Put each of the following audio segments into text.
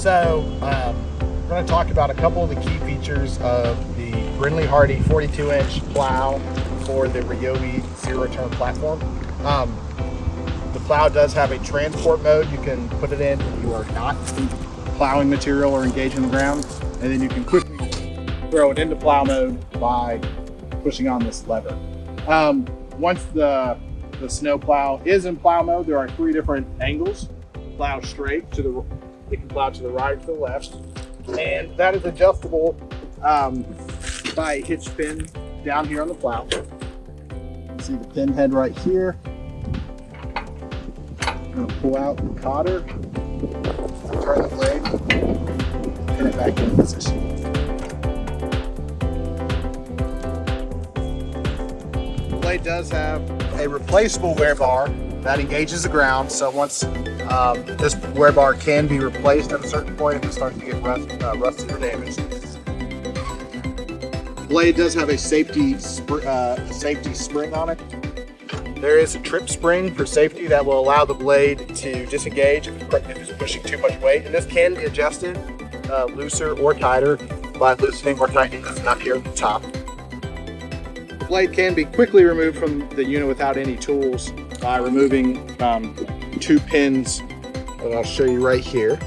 So we're going to talk about a couple of the key features of the Brinly-Hardy 42-inch plow for the Ryobi zero-turn platform. The plow does have a transport mode. You can put it in when you are not plowing material or engaging the ground, and then you can quickly throw it into plow mode by pushing on this lever. Once the snow plow is in plow mode, there are 3 different angles. Plow straight to the, it can plow to the right or to the left, and that is adjustable by a hitch pin down here on the plow. You see the pin head right here. I'm going to pull out the cotter, turn the blade, pin it back in position. The blade does have a replaceable wear bar that engages the ground, so once this wear bar can be replaced at a certain point if it starts to get rusted or damaged. The blade does have a safety spring on it. There is a trip spring for safety that will allow the blade to disengage if it's pushing too much weight, and this can be adjusted looser or tighter by loosening or tightening this nut here at the top. The blade can be quickly removed from the unit without any tools by removing 2 pins that I'll show you right here.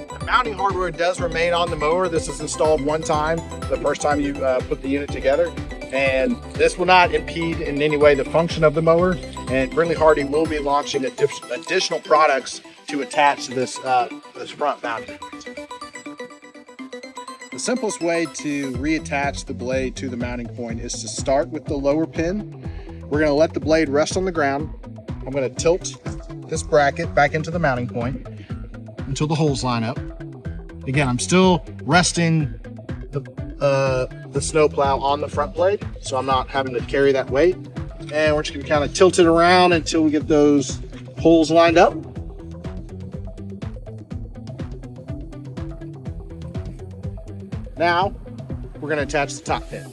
The mounting hardware does remain on the mower. This is installed one time, the first time you put the unit together, and this will not impede in any way the function of the mower, and Brinly-Hardy will be launching additional products to attach to this front mounting. The simplest way to reattach the blade to the mounting point is to start with the lower pin. We're going to let the blade rest on the ground. I'm going to tilt this bracket back into the mounting point until the holes line up. Again, I'm still resting the snow plow on the front blade, so I'm not having to carry that weight. And we're just going to kind of tilt it around until we get those holes lined up. Now, we're going to attach the top pin.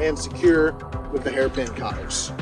And secure with the hairpin cotters.